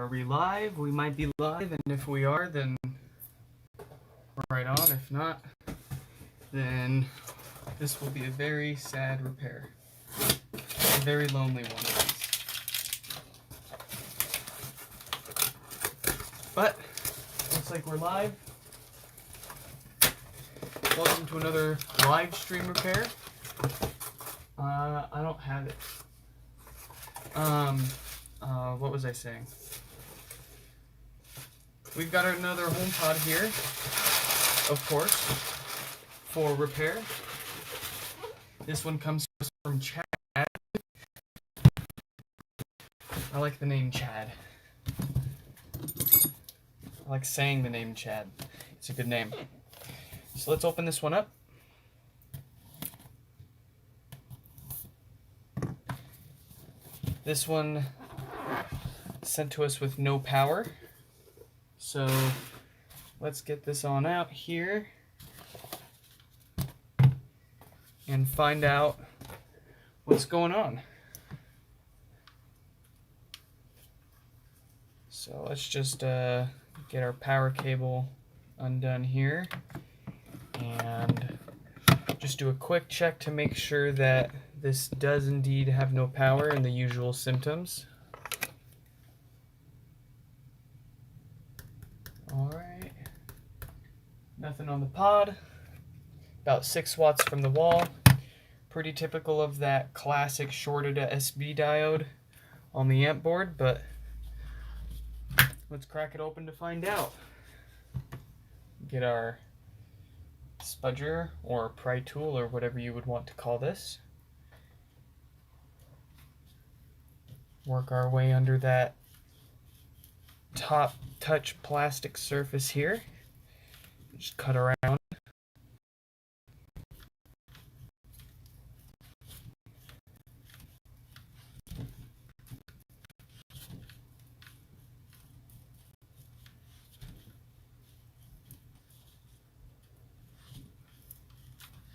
we live? We might be live, and if we are, then we're right on. If not, then this will be a very sad repair. A very lonely one, at least. But, looks like we're live. Welcome to another live stream repair. I don't have it. What was I saying? We've got another HomePod here, of course, for repair. This one comes from Chad. I like the name Chad. I like saying the name Chad. It's a good name. So let's open this one up. This one sent to us with no power. So let's get this on out here and find out what's going on. So let's just get our power cable undone here and just do a quick check to make sure that this does indeed have no power and the usual symptoms. Alright, nothing on the pod, about 6 watts from the wall, pretty typical of that classic shorted SB diode on the amp board, but let's crack it open to find out. Get our spudger or pry tool or whatever you would want to call this. Work our way under that top touch plastic surface here. Just cut around.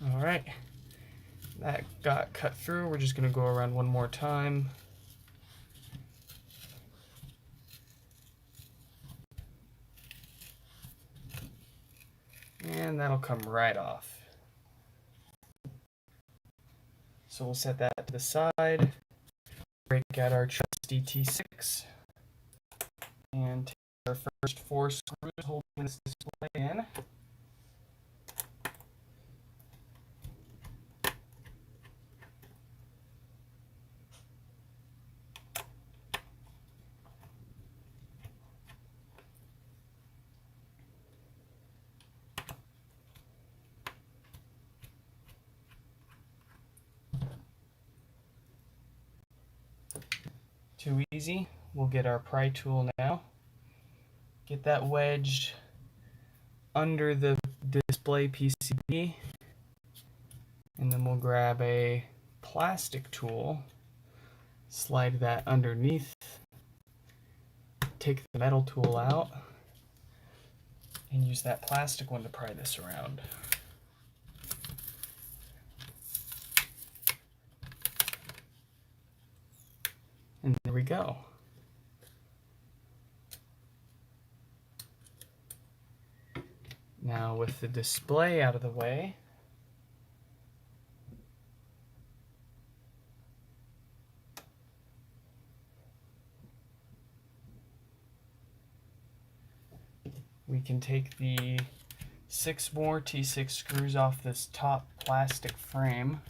All right, that got cut through. We're just gonna go around one more time. And that'll come right off. So we'll set that to the side, break out our trusty T6, and take our first 4 screws holding this display in. Too easy. We'll get our pry tool now. Get that wedged under the display PCB. And then we'll grab a plastic tool, slide that underneath, take the metal tool out, and use that plastic one to pry this around. And there we go. Now with the display out of the way, we can take the 6 more T6 screws off this top plastic frame.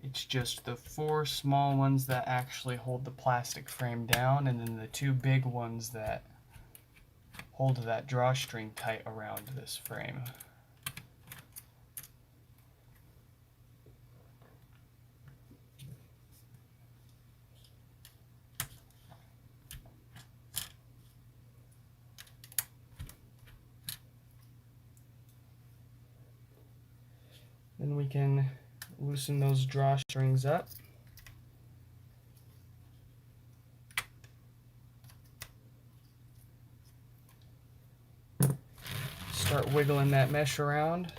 It's just the 4 small ones that actually hold the plastic frame down, and then the 2 big ones that hold that drawstring tight around this frame. Then we can loosen those drawstrings up. Start wiggling that mesh around,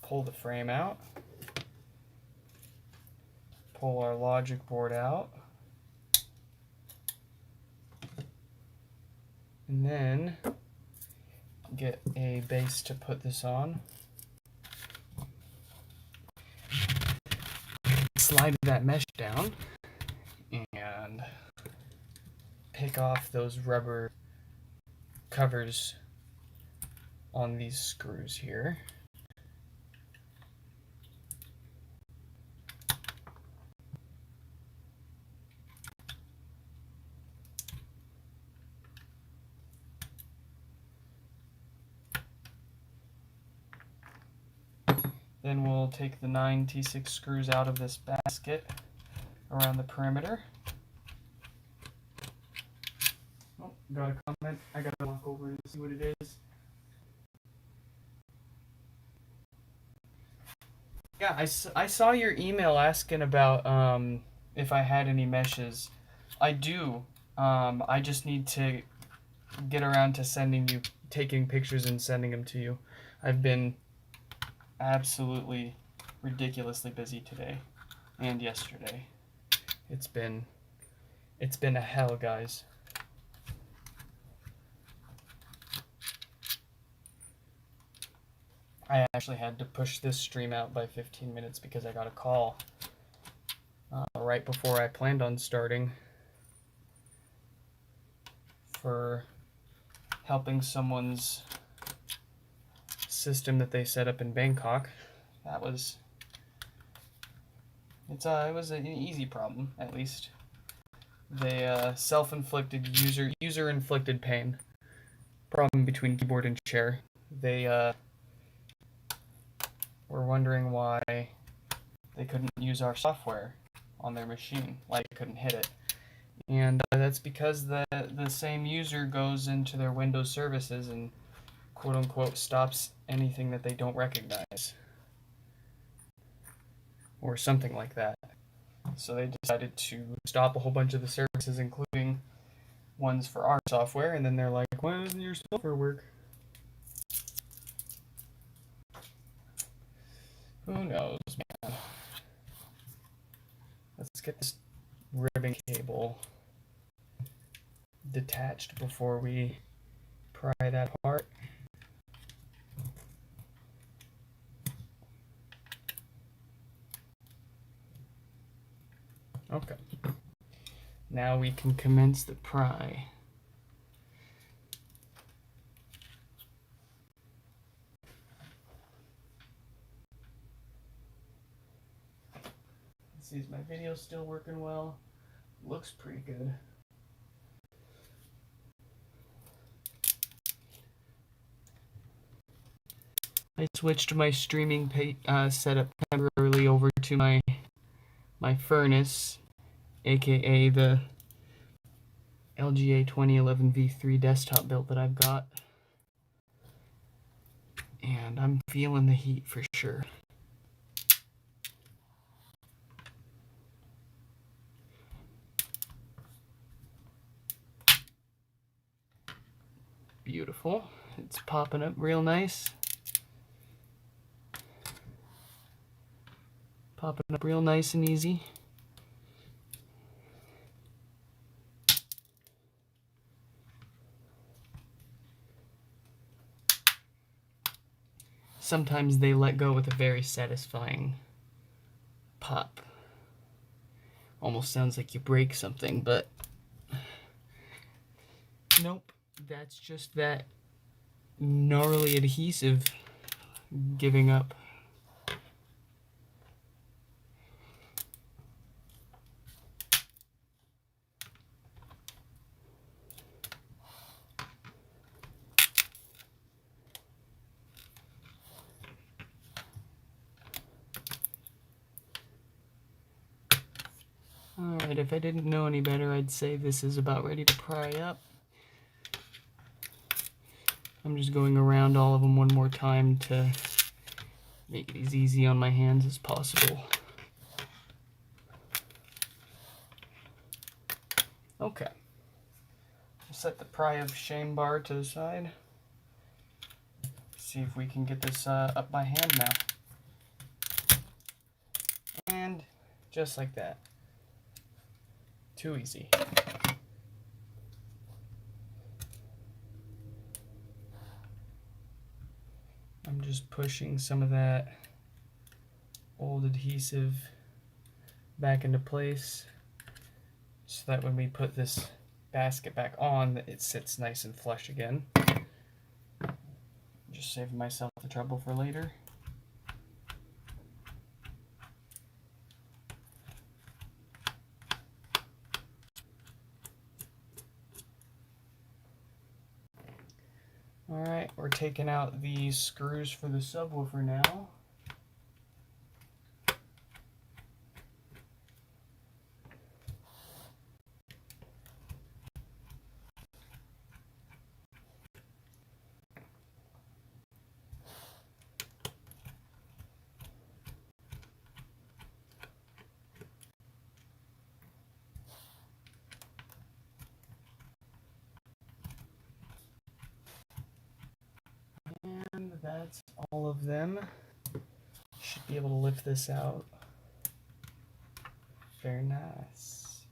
pull the frame out, pull our logic board out, And then get a base to put this on. Slide that mesh down and pick off those rubber covers on these screws here. Then we'll take the 9 T6 screws out of this basket around the perimeter. Oh, got a comment. I gotta walk over and see what it is. Yeah, I saw your email asking about if I had any meshes. I do. I just need to get around to taking pictures and sending them to you. I've been absolutely ridiculously busy today and yesterday. It's been a hell, guys. I actually had to push this stream out by 15 minutes because I got a call right before I planned on starting for helping someone's system that they set up in Bangkok. It was an easy problem, at least. They self-inflicted user-inflicted pain. Problem between keyboard and chair. They were wondering why they couldn't use our software on their machine, like they couldn't hit it. And that's because the same user goes into their Windows services and quote-unquote stops anything that they don't recognize. Or something like that. So they decided to stop a whole bunch of the services, including ones for our software, and then they're like, why doesn't your software work? Who knows, man? Let's get this ribbon cable detached before we pry that apart. Okay. Now we can commence the pry. Let's see, is my video still working well? Looks pretty good. I switched my streaming setup temporarily over to my furnace, aka the LGA 2011 V3 desktop build that I've got. And I'm feeling the heat for sure. Beautiful. It's popping up real nice. Popping up real nice and easy. Sometimes they let go with a very satisfying pop. Almost sounds like you break something, but nope. That's just that gnarly adhesive giving up. Alright, if I didn't know any better, I'd say this is about ready to pry up. I'm just going around all of them one more time to make it as easy on my hands as possible. Okay. I'll set the pry of shame bar to the side. See if we can get this up by hand now. And just like that. Too easy. I'm just pushing some of that old adhesive back into place so that when we put this basket back on, it sits nice and flush again. Just saving myself the trouble for later. Alright, we're taking out the screws for the subwoofer now. And that's all of them. Should be able to lift this out. Very nice.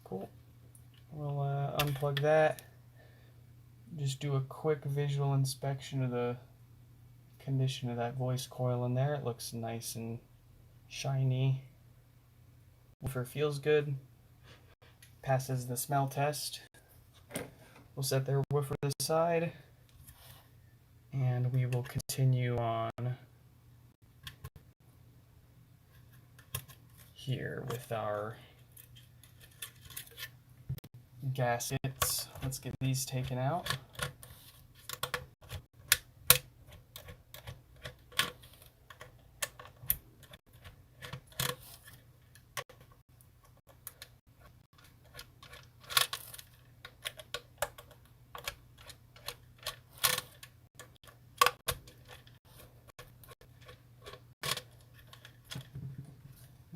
Cool. We'll unplug that. Just do a quick visual inspection of the condition of that voice coil in there. It looks nice and shiny. Woofer feels good. Passes the smell test. We'll set their woofer to the side, and we will continue on here with our gaskets. Let's get these taken out.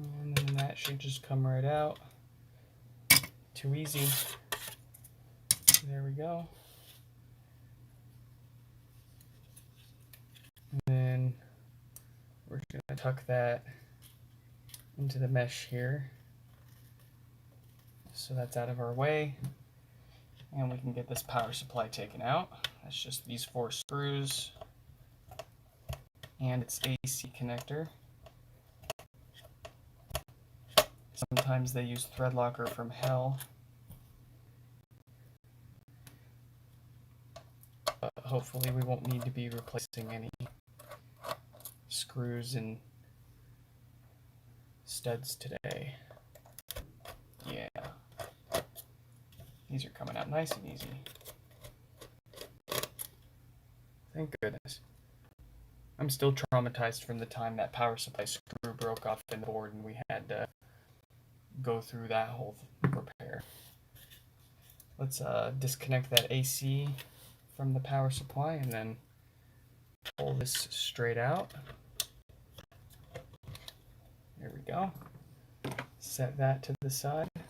And then that should just come right out. Too easy. There we go. And then we're just going to tuck that into the mesh here. So that's out of our way. And we can get this power supply taken out. That's just these 4 screws and its AC connector. Sometimes they use thread locker from hell. But hopefully we won't need to be replacing any screws and studs today. Yeah. These are coming out nice and easy. Thank goodness. I'm still traumatized from the time that power supply screw broke off in the board and we had to go through that whole repair. Let's disconnect that AC from the power supply and then pull this straight out. There we go. Set that to the side. I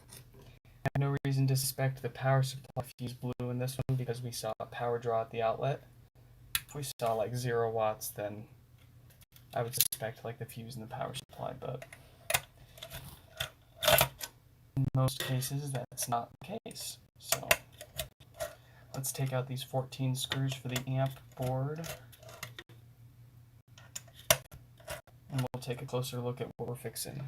have no reason to suspect the power supply fuse blew in this one because we saw a power draw at the outlet. If we saw like 0 watts, then I would suspect like the fuse in the power supply, but in most cases that's not the case. So let's take out these 14 screws for the amp board. And we'll take a closer look at what we're fixing.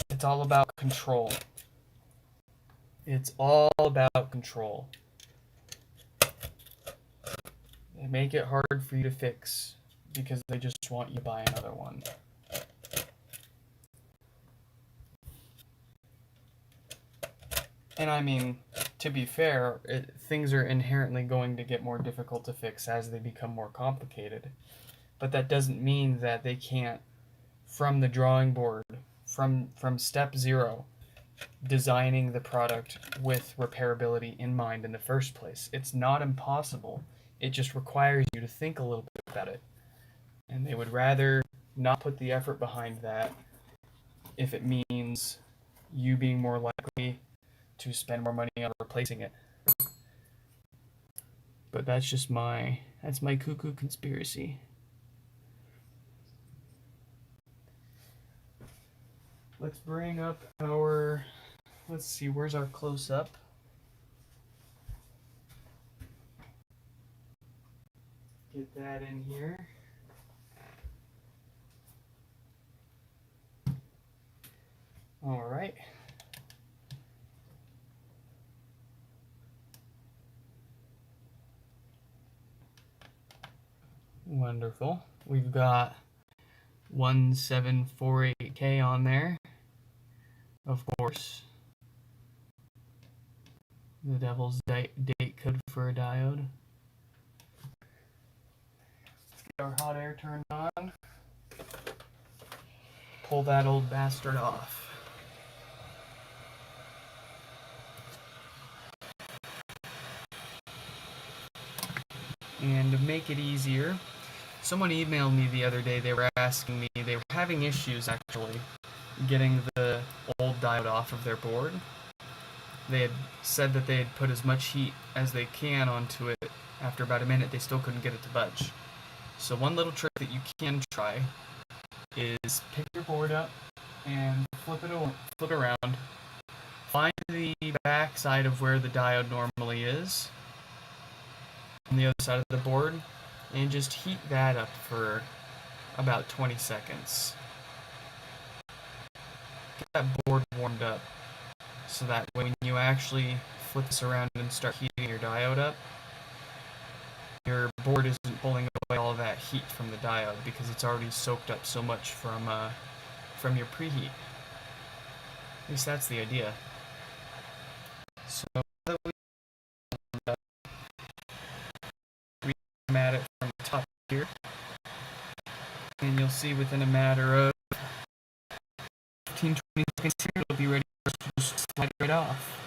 It's all about control. It's all about control. They make it hard for you to fix because they just want you to buy another one. And I mean, to be fair, things are inherently going to get more difficult to fix as they become more complicated. But that doesn't mean that they can't, from the drawing board, from step 0, designing the product with repairability in mind in the first place. It's not impossible. It just requires you to think a little bit about it. And they would rather not put the effort behind that if it means you being more likely to spend more money on replacing it. But that's my cuckoo conspiracy. Let's bring up our, let's see, where's our close-up? Get that in here. All right. Wonderful. We've got 1748K on there. Of course, the devil's date code for a diode. Let's get our hot air turned on. Pull that old bastard off. And to make it easier, someone emailed me the other day. They were asking me, they were having issues actually getting the old diode off of their board. They had said that they had put as much heat as they can onto it. After about a minute, they still couldn't get it to budge. So one little trick that you can try is pick your board up and flip it around. Find the back side of where the diode normally is on the other side of the board, and just heat that up for about 20 seconds. Get that board warmed up so that when you actually flip this around and start heating your diode up, your board isn't pulling away all that heat from the diode because it's already soaked up so much from your preheat. At least that's the idea. So that we come at it from the top here, and you'll see within a matter of 15-20 seconds here, it'll be ready for us to just slide right off.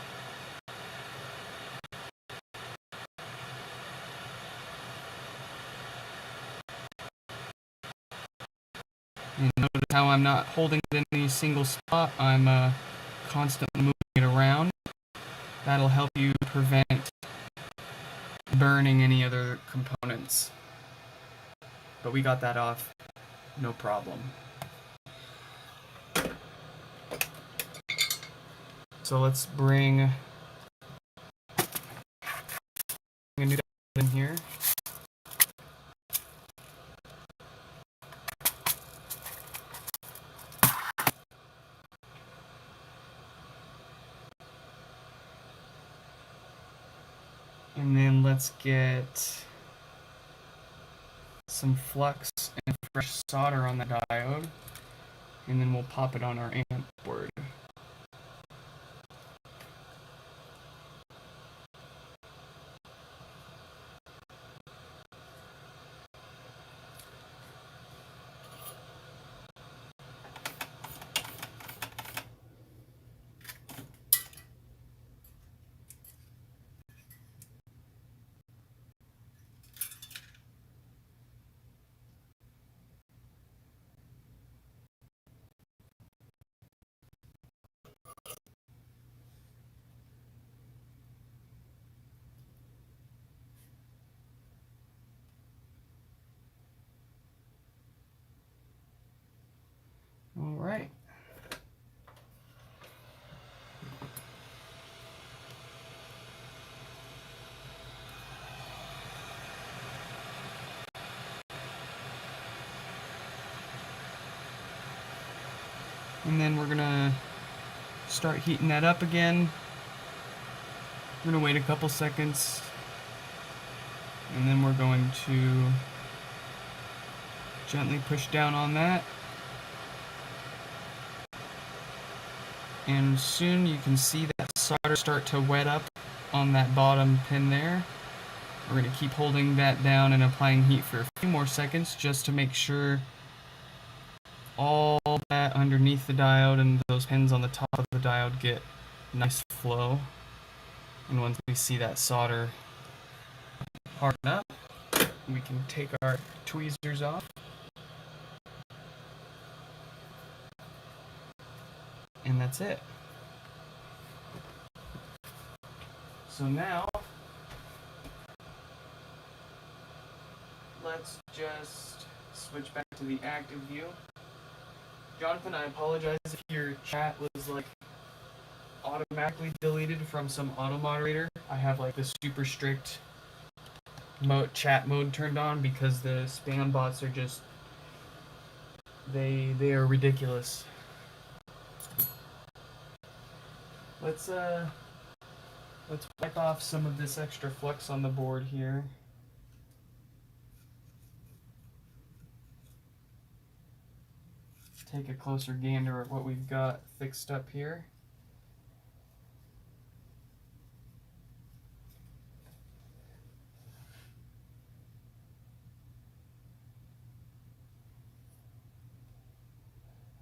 And notice how I'm not holding it in any single spot. I'm constantly moving it around. That'll help you prevent burning any other components. But we got that off, no problem. So let's bring a new diode in here. And then let's get some flux and fresh solder on the diode, and then we'll pop it on our amp board. All right. And then we're gonna start heating that up again. We're gonna wait a couple seconds, and then we're going to gently push down on that. And soon you can see that solder start to wet up on that bottom pin there. We're going to keep holding that down and applying heat for a few more seconds just to make sure all that underneath the diode, and those pins on the top of the diode get nice flow. And once we see that solder harden up, we can take our tweezers off. And that's it. So now, let's just switch back to the active view. Jonathan, I apologize if your chat was like automatically deleted from some auto moderator. I have like the super strict chat mode turned on because the spam bots are just they are ridiculous. Let's wipe off some of this extra flux on the board here. Take a closer gander at what we've got fixed up here.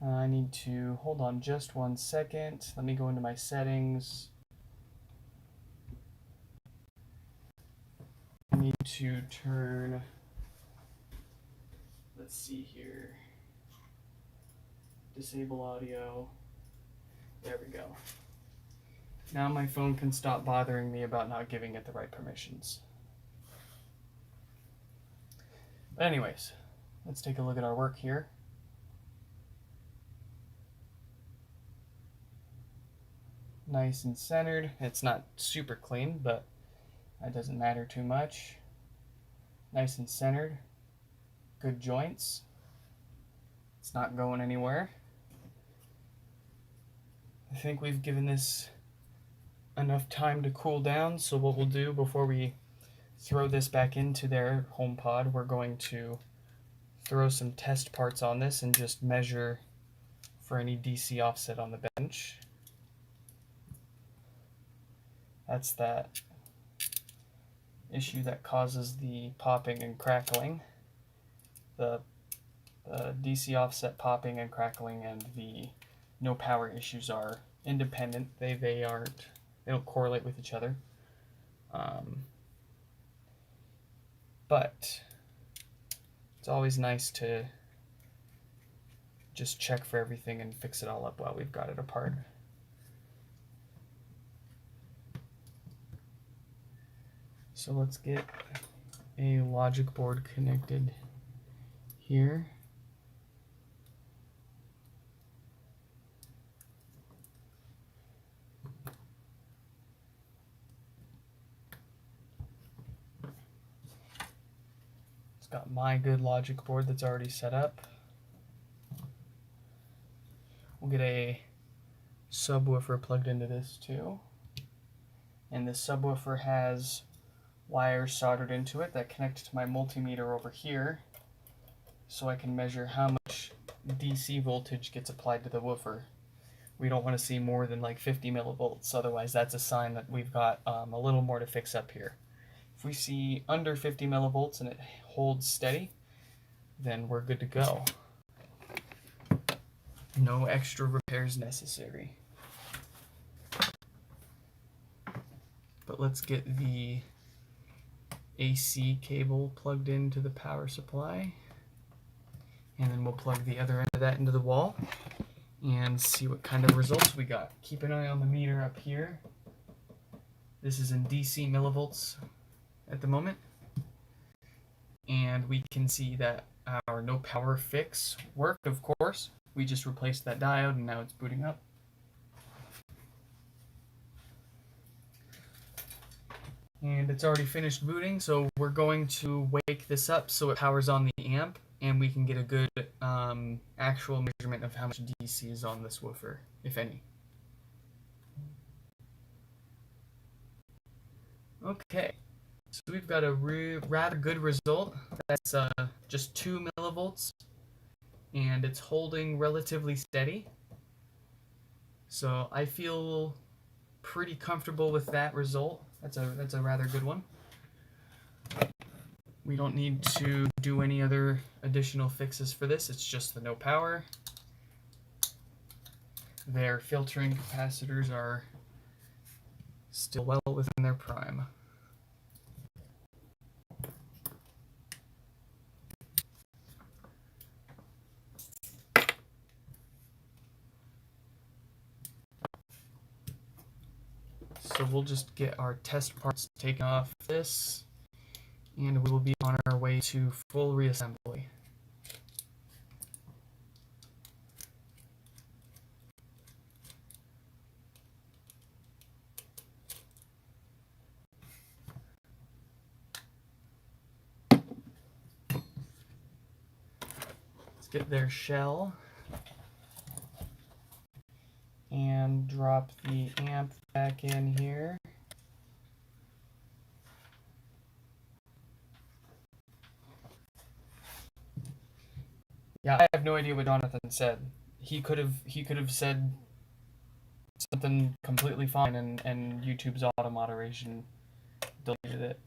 I need to hold on just 1 second. Let me go into my settings. I need to turn, let's see here, disable audio. There we go. Now my phone can stop bothering me about not giving it the right permissions. But anyways, let's take a look at our work here. Nice and centered. It's not super clean, but that doesn't matter too much. Nice and centered. Good joints. It's not going anywhere. I think we've given this enough time to cool down, so what we'll do before we throw this back into their HomePod, we're going to throw some test parts on this and just measure for any DC offset on the bench. That's that issue that causes the popping and crackling. The DC offset popping and crackling and the no power issues are independent. They don't correlate with each other. But it's always nice to just check for everything and fix it all up while we've got it apart. So let's get a logic board connected here. It's got my good logic board that's already set up. We'll get a subwoofer plugged into this too. And this subwoofer has wires soldered into it that connect to my multimeter over here, so I can measure how much DC voltage gets applied to the woofer. We don't want to see more than like 50 millivolts, otherwise that's a sign that we've got a little more to fix up here. If we see under 50 millivolts and it holds steady, then we're good to go. No extra repairs necessary. But let's get the AC cable plugged into the power supply, and then we'll plug the other end of that into the wall and see what kind of results we got. Keep an eye on the meter up here. This is in DC millivolts at the moment, and we can see that our no power fix worked. Of course, we just replaced that diode and now it's booting up. And it's already finished booting, so we're going to wake this up so it powers on the amp, and we can get a good actual measurement of how much DC is on this woofer, if any. Okay, so we've got a rather good result. That's just 2 millivolts, and it's holding relatively steady. So I feel pretty comfortable with that result. That's a rather good one. We don't need to do any other additional fixes for this. It's just the no power. their filtering capacitors are still well within their prime. So we'll just get our test parts taken off this, and we will be on our way to full reassembly. Let's get their shell and drop the amp back in here. Yeah, I have no idea what Jonathan said. He could have said something completely fine, and YouTube's auto moderation deleted it.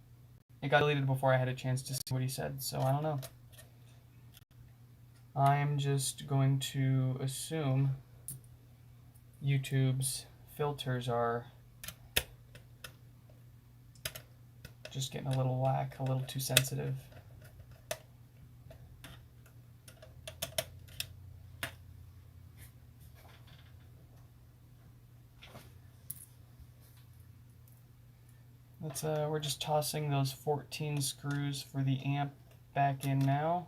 It got deleted before I had a chance to see what he said, so I don't know. I'm just going to assume YouTube's filters are just getting a little whack, a little too sensitive. We're just tossing those 14 screws for the amp back in now.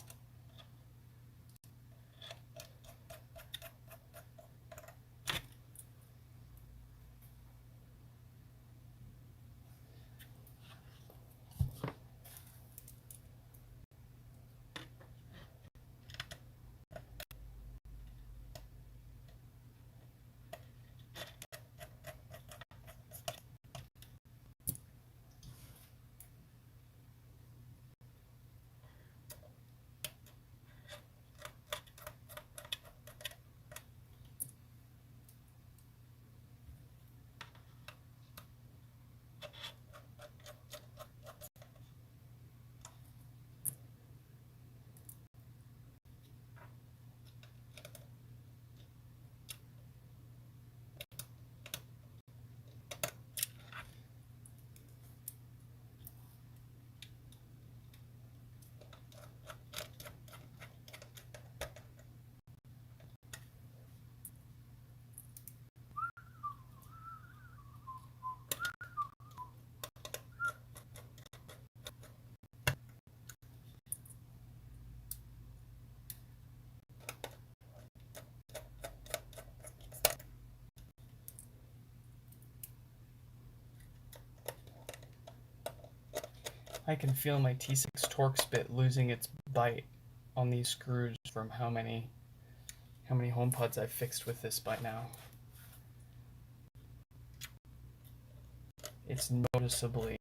I can feel my T6 Torx bit losing its bite on these screws from how many HomePods I've fixed with this by now. It's noticeably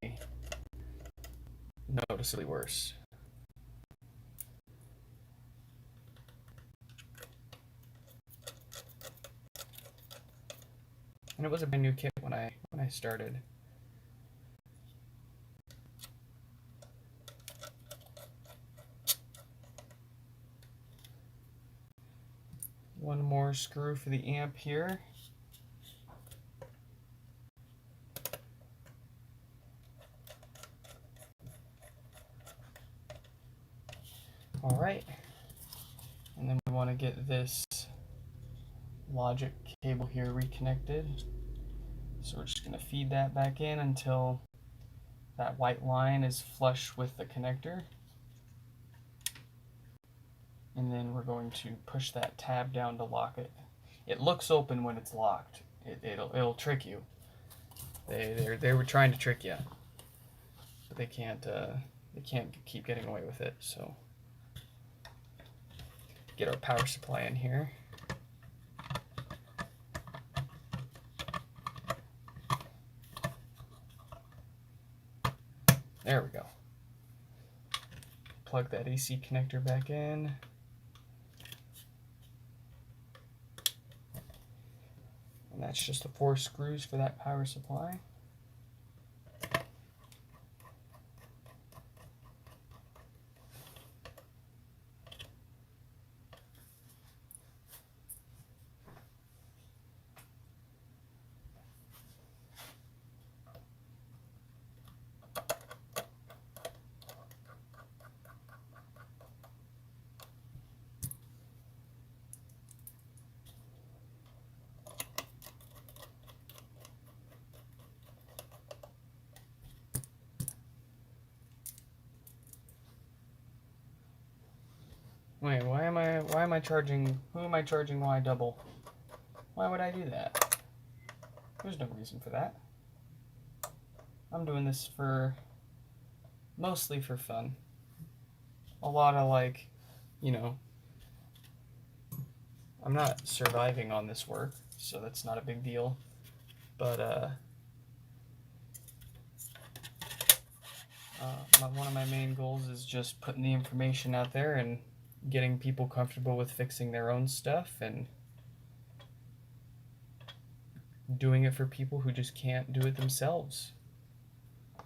worse. And it was a brand new kit when I started. One more screw for the amp here. All right. And then we want to get this logic cable here reconnected. So we're just going to feed that back in until that white line is flush with the connector. And then we're going to push that tab down to lock it. It looks open when it's locked. It'll trick you. They were trying to trick you, but they can't keep getting away with it. So get our power supply in here. There we go. Plug that AC connector back in. And that's just the 4 screws for that power supply. Wait, why am I charging, who am I charging why double? Why would I do that? There's no reason for that. I'm doing this mostly for fun. A lot of like, you know, I'm not surviving on this work, so that's not a big deal. But one of my main goals is just putting the information out there and getting people comfortable with fixing their own stuff and doing it for people who just can't do it themselves.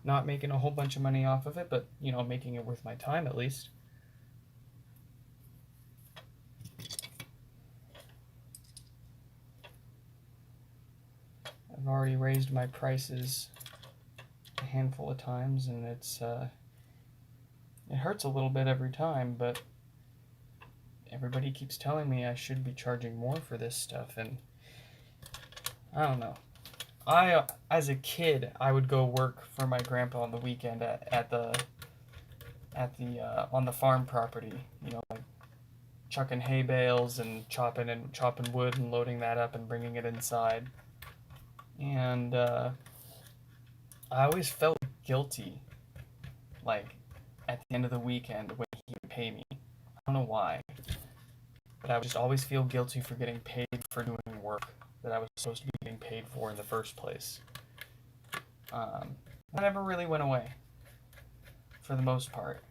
Not making a whole bunch of money off of it, but, you know, making it worth my time at least. I've already raised my prices a handful of times, and it hurts a little bit every time, but everybody keeps telling me I should be charging more for this stuff, and I don't know. As a kid, I would go work for my grandpa on the weekend on the farm property, you know, like chucking hay bales and chopping wood and loading that up and bringing it inside. And I always felt guilty, like at the end of the weekend when he would pay me. I don't know why, but I would just always feel guilty for getting paid for doing work that I was supposed to be getting paid for in the first place. That never really went away, for the most part.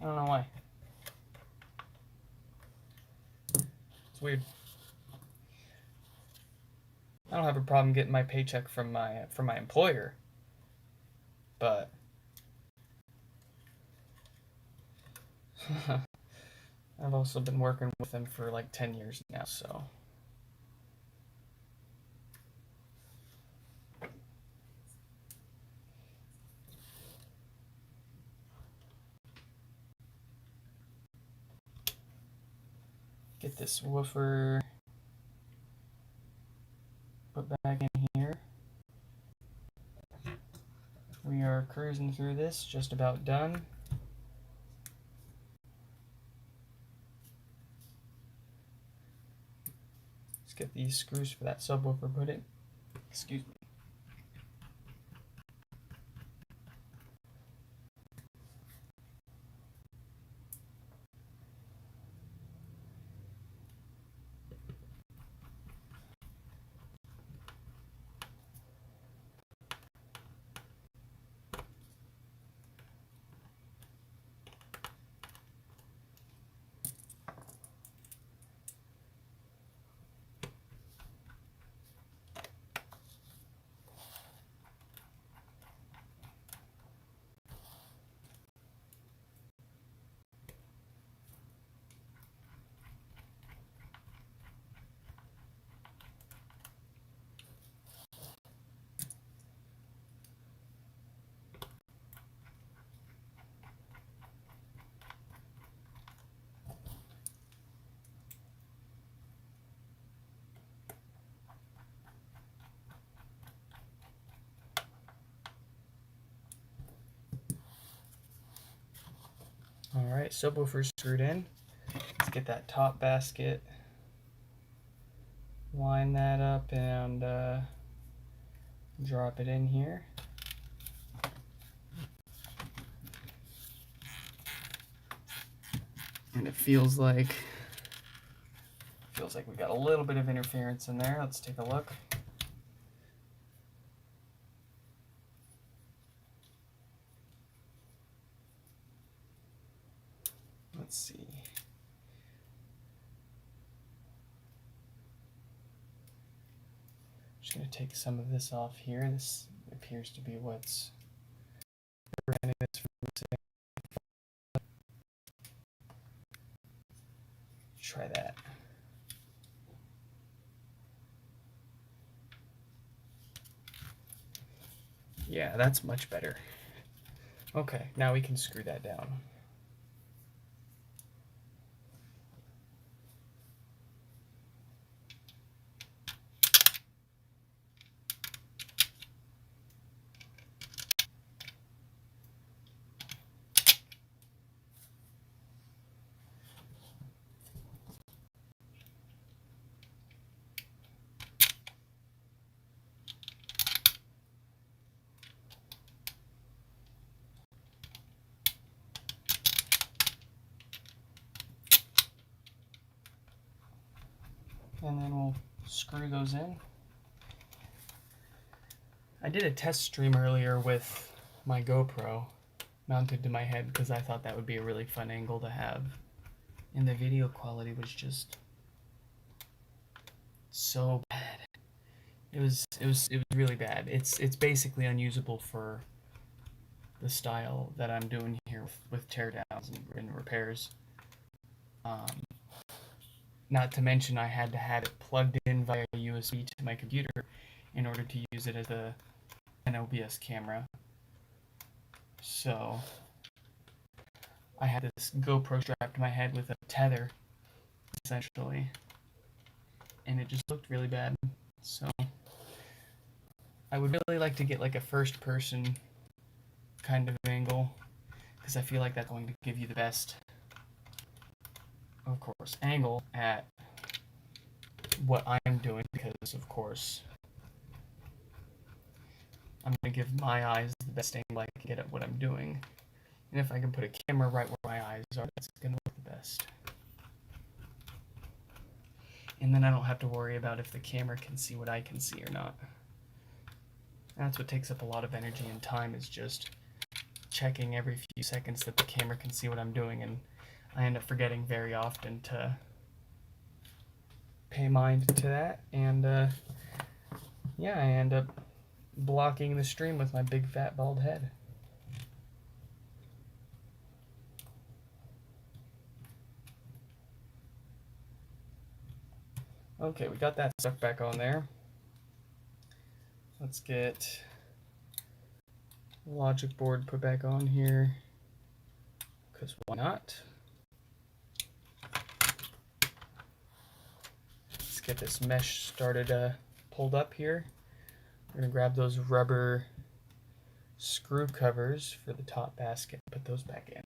I don't know why. It's weird. I don't have a problem getting my paycheck from my employer, but I've also been working with them for like 10 years now, so get this woofer put back in here. We are cruising through this, just about done. Let's get these screws for that subwoofer put in. Excuse me. Alright, subwoofer screwed in. Let's get that top basket, line that up, and drop it in here. And it feels like we got a little bit of interference in there. Let's take a look. Let's see. Just going to take some of this off here. This appears to be what's preventing this from sitting. Try that. Yeah, that's much better. Okay, now we can screw that down. screw those in. I did a test stream earlier with my GoPro mounted to my head because I thought that would be a really fun angle to have. And the video quality was just so bad. It was really bad. It's basically unusable for the style that I'm doing here with teardowns and repairs. Not to mention I had to have it plugged in via USB to my computer in order to use it as an OBS camera. So I had this GoPro strapped to my head with a tether, essentially, and it just looked really bad. So I would really like to get like a first person kind of angle, because I feel like that's going to give you the best, of course, angle at what I'm doing, because of course I'm going to give my eyes the best angle I can get at what I'm doing. And if I can put a camera right where my eyes are, that's going to look the best. And then I don't have to worry about if the camera can see what I can see or not. That's what takes up a lot of energy and time, is just checking every few seconds that the camera can see what I'm doing, and I end up forgetting very often to pay mind to that, and yeah, I end up blocking the stream with my big fat bald head. Okay, we got that stuck back on there. Let's get the logic board put back on here, because why not? Let's get this mesh started pulled up here. We're going to grab those rubber screw covers for the top basket and put those back in.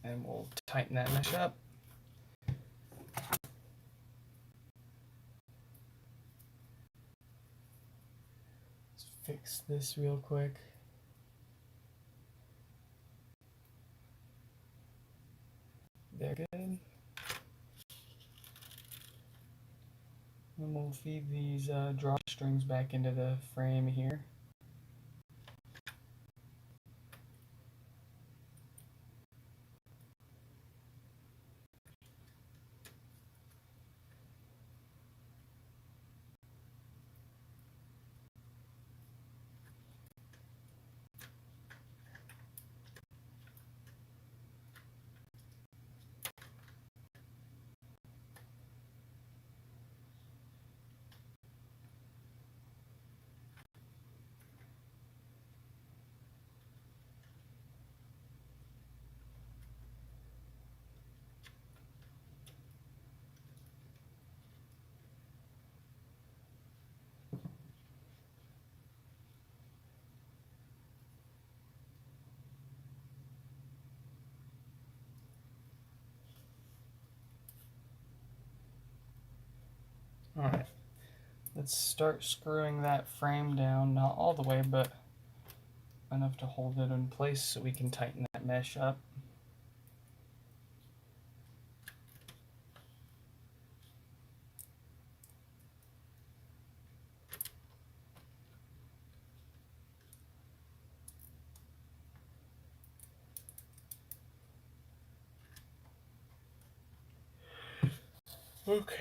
And we'll tighten that mesh up. Let's fix this real quick. They're good. And we'll feed these drawstrings back into the frame here. Alright, let's start screwing that frame down, not all the way, but enough to hold it in place so we can tighten that mesh up. Okay.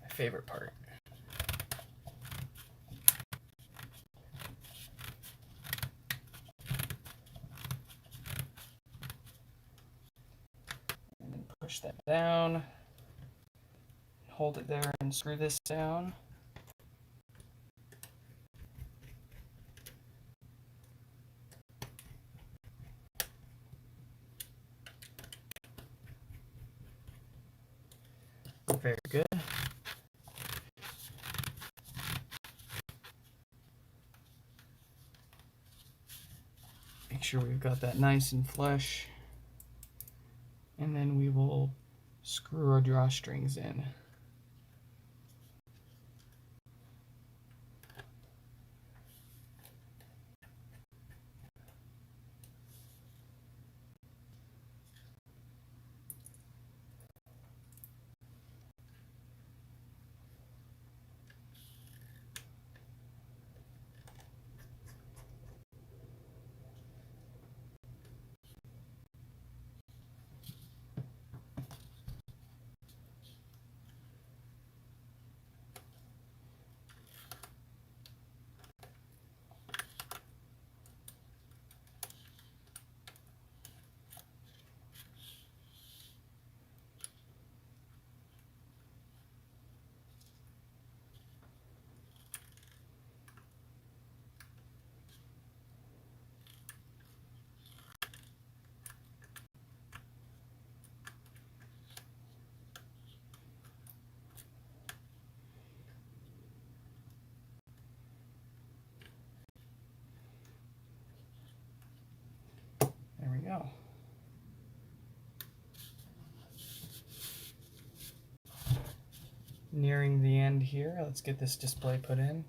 My favorite part. And then push that down. Hold it there and screw this down. Very good. Make sure we've got that nice and flush. And then we will screw our drawstrings in. There we go. Nearing the end here, let's get this display put in.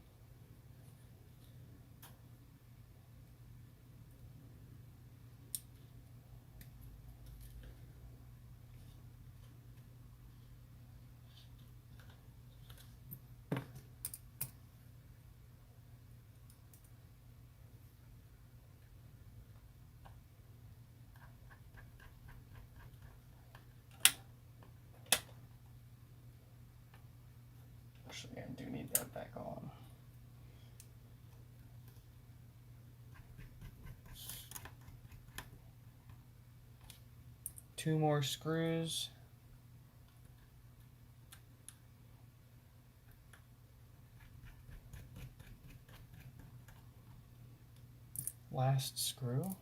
Actually, I do need that back on. Two more screws. Last screw.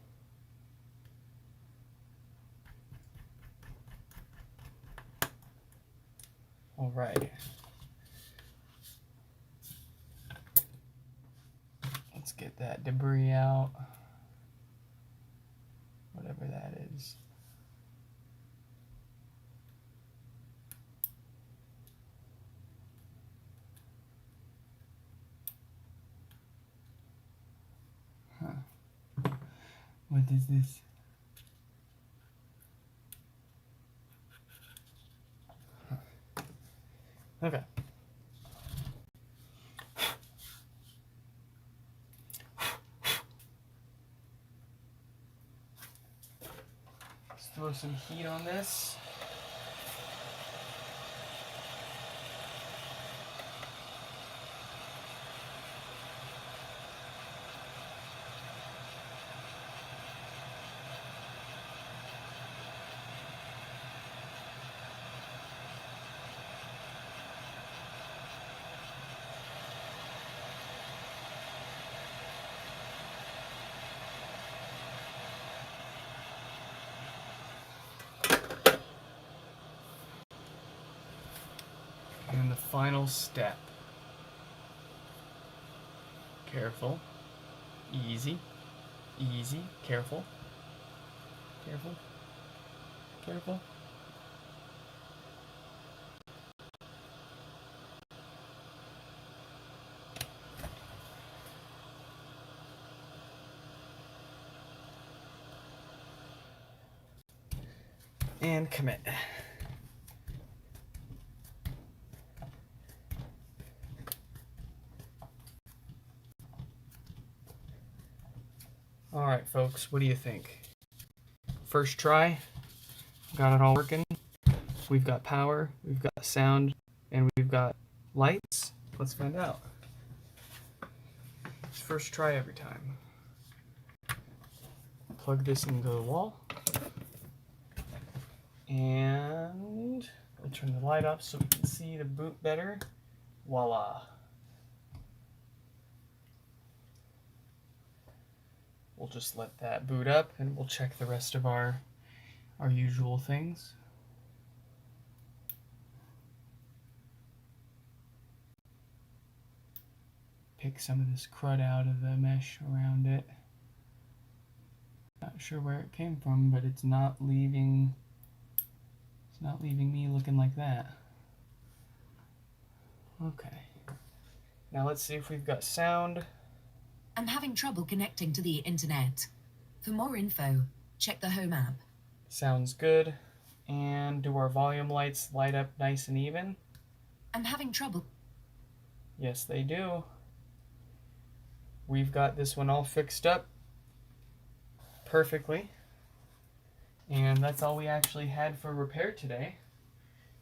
All right. Let's get that debris out. Whatever that is. Huh. What is this? Huh. Okay. Let's throw some heat on this. And then the final step. Careful. Easy. Easy. Careful. Careful. Careful. And commit. All right, folks, what do you think? First try, got it all working. We've got power, we've got sound, and we've got lights. Let's find out. First try every time. Plug this into the wall. And we'll turn the light off so we can see the boot better. Voila. We'll just let that boot up and we'll check the rest of our usual things. pick some of this crud out of the mesh around it. Not sure where it came from, but it's not leaving me looking like that. Okay. Now let's see if we've got sound. I'm having trouble connecting to the internet. For more info, check the Home app. Sounds good. And do our volume lights light up nice and even? I'm having trouble. Yes, they do. We've got this one all fixed up perfectly. And that's all we actually had for repair today.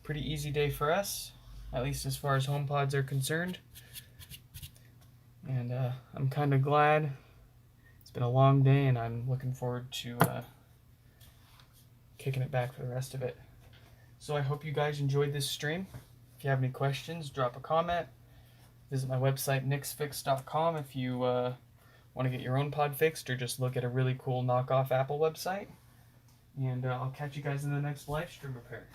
Pretty easy day for us, at least as far as HomePods are concerned. And I'm kind of glad. It's been a long day, and I'm looking forward to kicking it back for the rest of it. So I hope you guys enjoyed this stream. If you have any questions, drop a comment. Visit my website, nixfix.com, if you want to get your own pod fixed, or just look at a really cool knockoff Apple website. And I'll catch you guys in the next live stream repair.